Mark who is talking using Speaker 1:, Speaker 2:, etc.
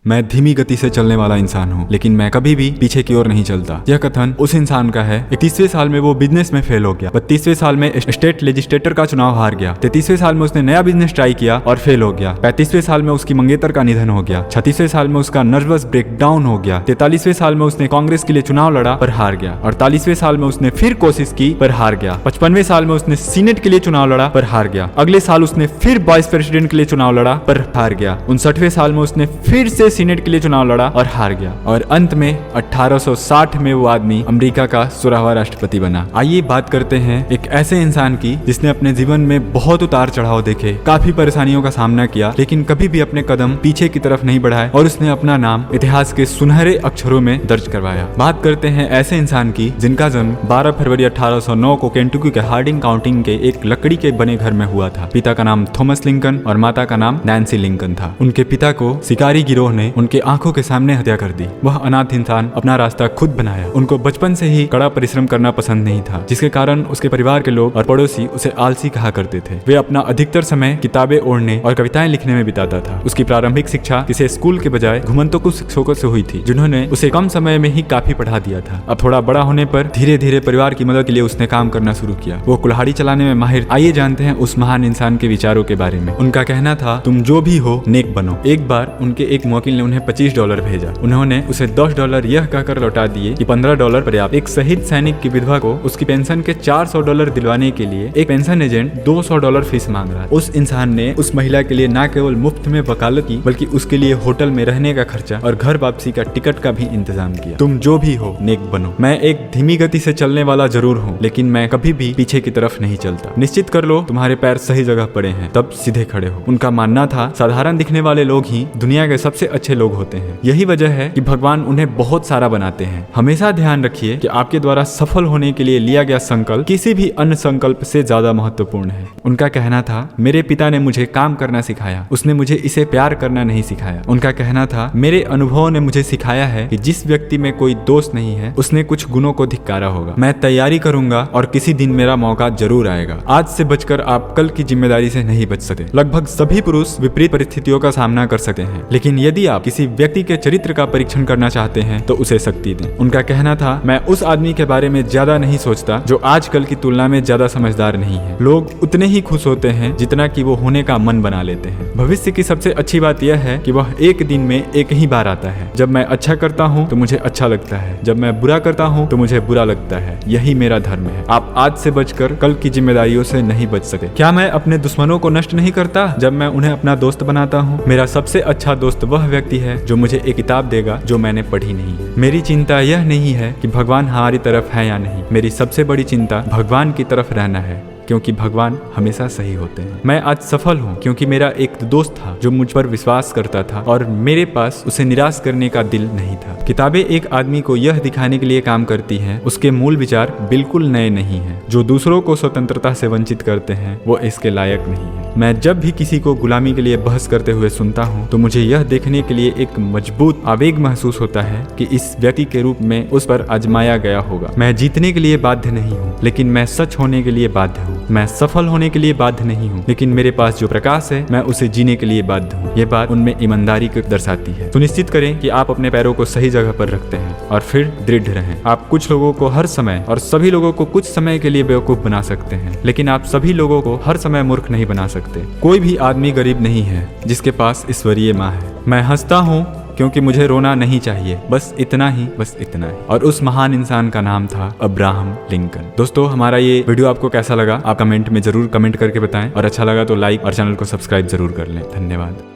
Speaker 1: मैं धीमी गति से चलने वाला इंसान हूँ, लेकिन मैं कभी भी पीछे की ओर नहीं चलता। यह कथन उस इंसान का है। 31वें साल में वो बिजनेस में फेल हो गया। 32वें साल में स्टेट लेजिस्लेटर का चुनाव हार गया। 33वें साल में उसने नया बिजनेस ट्राई किया और फेल हो गया। 35वें साल में उसकी मंगेतर का निधन हो गया। 36वें साल में उसका नर्वस ब्रेकडाउन हो गया। 43वें साल में उसने कांग्रेस के लिए चुनाव लड़ा पर हार गया। 48वें साल में उसने फिर कोशिश की पर हार गया। 55वें साल में उसने सीनेट के लिए चुनाव लड़ा पर हार गया। अगले साल उसने फिर वाइस प्रेसिडेंट के लिए चुनाव लड़ा पर हार गया। 59वें साल में उसने फिर से सीनेट के लिए चुनाव लड़ा और हार गया। और अंत में 1860 में वो आदमी अमेरिका का 16वां राष्ट्रपति बना। आइए बात करते हैं एक ऐसे इंसान की जिसने अपने जीवन में बहुत उतार चढ़ाव देखे, काफी परेशानियों का सामना किया, लेकिन कभी भी अपने कदम पीछे की तरफ नहीं बढ़ाए और उसने अपना नाम इतिहास के सुनहरे अक्षरों में दर्ज करवाया। बात करते हैं ऐसे इंसान की जिनका जन्म 12 फरवरी 1809 को केंटुकी के हार्डिंग काउंटी के एक लकड़ी के बने घर में हुआ था। पिता का नाम थॉमस लिंकन और माता का नाम नैन्सी लिंकन था। उनके पिता को शिकारी गिरोह ने उनके आंखों के सामने हत्या कर दी। वह अनाथ इंसान अपना रास्ता खुद बनाया। उनको बचपन से ही कड़ा परिश्रम करना पसंद नहीं था, जिसके कारण उसके परिवार के लोग और पड़ोसी उसे आलसी कहा करते थे। वे अपना अधिकतर समय किताबें ओढ़ने और कविताएं लिखने में बिताता था। उसकी प्रारंभिक शिक्षा किसी स्कूल के बजाय घुमंतों शिक्षकों से हुई थी, जिन्होंने उसे कम समय में ही काफी पढ़ा दिया था। अब थोड़ा बड़ा होने पर धीरे धीरे परिवार की मदद के लिए उसने काम करना शुरू किया। वो कुल्हाड़ी चलाने में माहिर। आइए जानते हैं उस महान इंसान के विचारों के बारे में। उनका कहना था, तुम जो भी हो नेक बनो। एक बार उनके एक वकील ने उन्हें $25 भेजा। उन्होंने उसे $10 यह कहकर लौटा दिए कि $15 पर्याप्त। एक शहीद सैनिक की विधवा को उसकी पेंशन के $400 दिलवाने के लिए एक पेंशन एजेंट $200 फीस मांग रहा है। उस इंसान ने उस महिला के लिए न केवल मुफ्त में वकालत की, बल्कि उसके लिए होटल में रहने का खर्चा और घर वापसी का टिकट का भी इंतजाम किया। तुम जो भी हो नेक बनो। मैं एक धीमी गति से चलने वाला जरूर हूँ, लेकिन मैं कभी भी पीछे की तरफ नहीं चलता। निश्चित कर लो तुम्हारे पैर सही जगह पड़े हैं, तब सीधे खड़े हो। उनका मानना था, साधारण दिखने वाले लोग ही दुनिया के सबसे अच्छे लोग होते हैं। यही वजह है कि भगवान उन्हें बहुत सारा बनाते हैं। हमेशा ध्यान रखिए कि आपके द्वारा सफल होने के लिए लिया गया संकल्प किसी भी अन्य संकल्प से ज्यादा महत्वपूर्ण है। उनका कहना था, मेरे पिता ने मुझे काम करना सिखाया, उसने मुझे इसे प्यार करना नहीं सिखाया। उनका कहना था, मेरे अनुभवों ने मुझे सिखाया है कि जिस व्यक्ति में कोई दोष नहीं है, उसने कुछ गुणों को धिक्कारा होगा। मैं तैयारी करूंगा और किसी दिन मेरा मौका जरूर आएगा। आज से बचकर आप कल की जिम्मेदारी से नहीं बच सकते। लगभग सभी पुरुष विपरीत परिस्थितियों का सामना कर सकते हैं, लेकिन यदि आप किसी व्यक्ति के चरित्र का परीक्षण करना चाहते हैं तो उसे शक्ति दें। उनका कहना था, मैं उस आदमी के बारे में ज्यादा नहीं सोचता जो आजकल की तुलना में ज्यादा समझदार नहीं है। लोग उतने ही खुश होते हैं जितना कि वो होने का मन बना लेते हैं। भविष्य की सबसे अच्छी बात यह है कि वह एक दिन में एक ही बार आता है। जब मैं अच्छा करता हूँ तो मुझे अच्छा लगता है, जब मैं बुरा करता हूँ तो मुझे बुरा लगता है। यही मेरा धर्म है। आप आज से बचकर कल की जिम्मेदारियों से नहीं बच सके। क्या मैं अपने दुश्मनों को नष्ट नहीं करता जब मैं उन्हें अपना दोस्त बनाता हूँ? मेरा सबसे अच्छा दोस्त वह व्यक्ति है जो मुझे एक किताब देगा जो मैंने पढ़ी नहीं है। मेरी चिंता यह नहीं है कि भगवान हमारी तरफ है या नहीं। मेरी सबसे बड़ी चिंता भगवान की तरफ रहना है, क्योंकि भगवान हमेशा सही होते हैं। मैं आज सफल हूँ क्योंकि मेरा एक दोस्त था जो मुझ पर विश्वास करता था और मेरे पास उसे निराश करने का दिल नहीं था। किताबें एक आदमी को यह दिखाने के लिए काम करती हैं, उसके मूल विचार बिल्कुल नए नहीं हैं। जो दूसरों को स्वतंत्रता से वंचित करते हैं वो इसके लायक नहीं है। मैं जब भी किसी को गुलामी के लिए बहस करते हुए सुनता हूँ तो मुझे यह देखने के लिए एक मजबूत आवेग महसूस होता है कि इस व्यक्ति के रूप में उस पर आजमाया गया होगा। मैं जीतने के लिए बाध्य नहीं हूँ, लेकिन मैं सच होने के लिए बाध्य हूँ। मैं सफल होने के लिए बाध्य नहीं हूँ, लेकिन मेरे पास जो प्रकाश है मैं उसे जीने के लिए बाध्य हूँ। ये बात उनमें ईमानदारी को दर्शाती है। सुनिश्चित करें कि आप अपने पैरों को सही जगह पर रखते हैं और फिर दृढ़ रहें। आप कुछ लोगों को हर समय और सभी लोगों को कुछ समय के लिए बेवकूफ बना सकते हैं, लेकिन आप सभी लोगों को हर समय मूर्ख नहीं बना सकते। कोई भी आदमी गरीब नहीं है जिसके पास ईश्वरीय माँ है। मैं हंसता हूँ क्योंकि मुझे रोना नहीं चाहिए। बस इतना ही, बस इतना ही। और उस महान इंसान का नाम था अब्राहम लिंकन। दोस्तों, हमारा ये वीडियो आपको कैसा लगा आप कमेंट में जरूर कमेंट करके बताएं, और अच्छा लगा तो लाइक और चैनल को सब्सक्राइब जरूर कर लें। धन्यवाद।